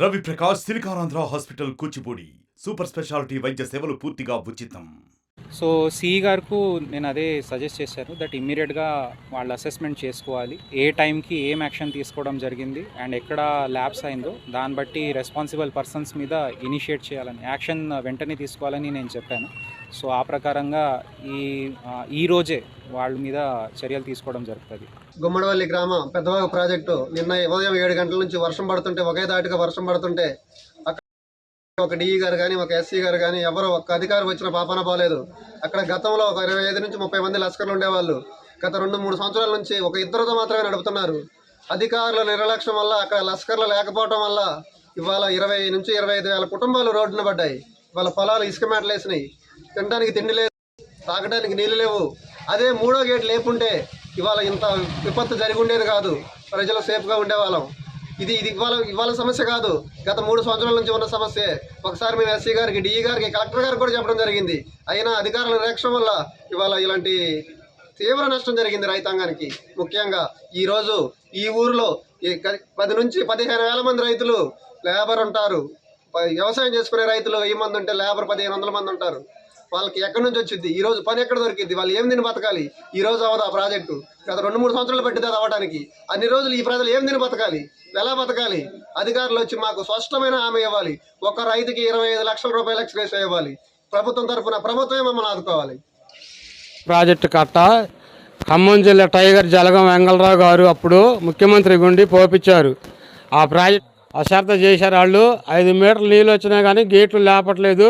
Ravi Prakash Siliconandhra hospital Kuchipudi super speciality వైద్య సేవలు పూర్తిగా ఉచితం. సో సిఈ గారికి నేను అదే సజెస్ట్ చేశాను దట్ ఇమ్మీడియట్గా వాళ్ళు అసెస్మెంట్ చేసుకోవాలి, ఏ టైంకి ఏం యాక్షన్ తీసుకోవడం జరిగింది అండ్ ఎక్కడ ల్యాబ్స్ అయిందో దాన్ని బట్టి రెస్పాన్సిబుల్ పర్సన్స్ మీద ఇనిషియేట్ చేయాలని, యాక్షన్ వెంటనే తీసుకోవాలని నేను చెప్పాను. సో ఆ ప్రకారంగా ఈ రోజే వాళ్ళ మీద చర్యలు తీసుకోవడం జరుగుతుంది. గుమ్మడివల్లి గ్రామం పెద్దవాగు ప్రాజెక్టు నిన్న ఉదయం 7 గంటల నుంచి వర్షం పడుతుంటే, ఒకే దాటిగా వర్షం పడుతుంటే అక్కడ ఒక డిఈ గారు కానీ ఒక ఎస్సీ గారు కానీ ఎవరో ఒక్క అధికారి వచ్చిన పాపన పోలేదు. అక్కడ గతంలో ఒక 25 నుంచి 30 మంది లస్కర్లు ఉండేవాళ్ళు. గత 2-3 సంవత్సరాల నుంచి ఒక ఇద్దరితో మాత్రమే నడుపుతున్నారు. అధికారుల నిర్లక్ష్యం వల్ల, అక్కడ లస్కర్లు లేకపోవడం వల్ల ఇవాళ 20 నుంచి 25 వేల కుటుంబాలు రోడ్డున పడ్డాయి. వాళ్ళ పొలాలు ఇసుక మేటలు వేసినాయి, తినడానికి తిండి లేదు, తాగడానికి నీళ్ళు లేవు. అదే 3వ గేట్ లేకుంటే ఇవాళ ఇంత విపత్తు జరిగి ఉండేది కాదు, ప్రజలు సేఫ్గా ఉండేవాళ్ళం. ఇది ఇవాళ సమస్య కాదు, గత 3 సంవత్సరాల నుంచి ఉన్న సమస్య. ఒకసారి మేము ఎస్సీ గారికి, డిఈ గారికి, కలెక్టర్ గారికి కూడా చెప్పడం జరిగింది. అయినా అధికారుల నిర్లక్ష్యం వల్ల ఇవాళ ఇలాంటి తీవ్ర నష్టం జరిగింది రైతాంగానికి. ముఖ్యంగా ఈరోజు ఈ ఊరిలో 10 నుంచి 15 వేల మంది రైతులు లేబర్ ఉంటారు. వ్యవసాయం చేసుకునే రైతులు 1000 మంది ఉంటే లేబర్ 1500 మంది ఉంటారు. వాళ్ళకి ఎక్కడి నుంచి వచ్చింది, ఈ రోజు పని ఎక్కడ దొరికింది, వాళ్ళు ఏం తిని బతకాలి? ఈ రోజు అవ్వదు ఆ ప్రాజెక్టు. గత 2-3 సంవత్సరాలు పట్టింది అది అవ్వడానికి. అన్ని రోజులు ఈ ప్రజలు ఏం తిని బతకాలి, ఎలా బతకాలి? అధికారులు వచ్చి మాకు స్పష్టమైన హామీ ఇవ్వాలి. ఒక రైతుకి 25 లక్షల రూపాయలు ఎక్స్గ్రేస్ ఇవ్వాలి. ప్రభుత్వం తరఫున ప్రభుత్వమే మమ్మల్ని ఆదుకోవాలి. ప్రాజెక్టు కట్ట ఖమ్మం జిల్లా టైగర్ జలగం వెంగళరావు గారు అప్పుడు ముఖ్యమంత్రి గుండి పోపించారు. ఆ ప్రాజెక్ట్ అశ్రద్ధ చేశారు. వాళ్ళు 5 మీటర్లు నీళ్ళు వచ్చినా కానీ గేట్లు లేపట్లేదు.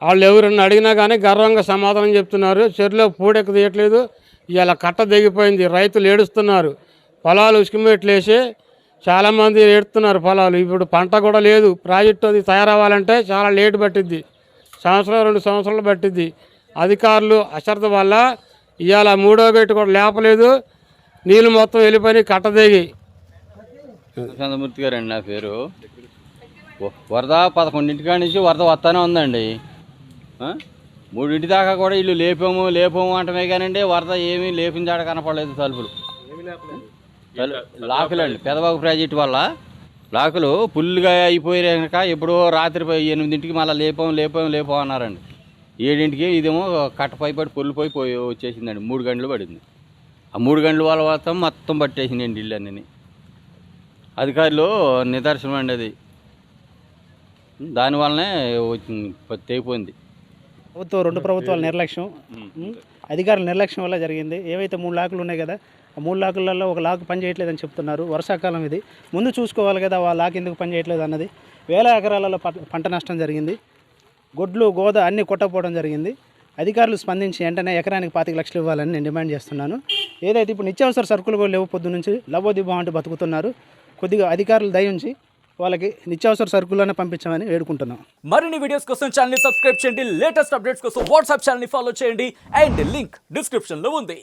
వాళ్ళు ఎవరన్నా అడిగినా కానీ గర్వంగా సమాధానం చెప్తున్నారు. చెరువులో పూడెక్కు తీయట్లేదు. ఇలా కట్ట దిగిపోయింది, రైతులు ఏడుస్తున్నారు. పొలాలు ఉసుకుమెట్లు వేసి చాలామంది ఏడుస్తున్నారు పొలాలు. ఇప్పుడు పంట కూడా లేదు. ప్రాజెక్టు అది తయారవ్వాలంటే చాలా లేటు పట్టిద్ది, 1-2 సంవత్సరాలు పట్టిద్ది. అధికారులు అశ్రద్ధ వల్ల ఇవాళ 3వ గేటు కూడా లేపలేదు, నీళ్ళు మొత్తం వెళ్ళిపోయి కట్ట దిగి. చంద్రమూర్తి గారు అండి నా పేరు. వరద 11 నుంచి వరద వస్తానే ఉందండి. 3 దాకా కూడా ఇల్లు లేపాము అంటమే కానండి, వరద ఏమీ లేపిన జాడ కనపడలేదు. తలుపులు లాకులండి, పెదవాగు ప్రాజెక్టు వల్ల లాకులు ఫుల్గా అయిపోయాక ఎప్పుడో రాత్రి 8ంటికి మళ్ళీ లేపాము అన్నారండి. 7ంటికి ఇదేమో కట్ట పైపడి పొల్లిపోయి వచ్చేసిందండి. 3 గంటలు పడింది. ఆ 3 గంటల వల్ల మొత్తం పట్టేసిందండి ఇల్లు అన్నీ. అధికారులు నిదర్శనం అండి అది. దానివల్లనే తెగిపోయింది. రెండు ప్రభుత్వాల నిర్లక్ష్యం, అధికారుల నిర్లక్ష్యం వల్ల జరిగింది. ఏవైతే 3 లాకులు ఉన్నాయి కదా, ఆ 3 లాకులలో ఒక లాక్ పని చేయట్లేదని చెప్తున్నారు. వర్షాకాలం ఇది, ముందు చూసుకోవాలి కదా ఆ లాక్ ఎందుకు పని చేయట్లేదు అన్నది. వేల ఎకరాలలో పంట నష్టం జరిగింది. గొడ్లు గోద అన్నీ కొట్టకపోవడం జరిగింది. అధికారులు స్పందించి వెంటనే ఎకరానికి 25 లక్షలు ఇవ్వాలని నేను డిమాండ్ చేస్తున్నాను. ఏదైతే ఇప్పుడు నిత్యావసర సరుకులు కూడా లేవు, పొద్దు నుంచి లబోదిబో అంటూ బతుకుతున్నారు. కొద్దిగా అధికారులు దయ ఉంచి వాళ్ళకి నిత్యావసర సరుకులను పంపించమని వేడుకుంటున్నాం. మరిన్ని వీడియోస్ కోసం ఛానల్ ని సబ్స్క్రైబ్ చేయండి, లేటెస్ట్ అప్డేట్స్ కోసం వాట్సాప్ ఛానల్ ని ఫాలో చేయండి అండ్ లింక్ డిస్క్రిప్షన్ లో ఉంది.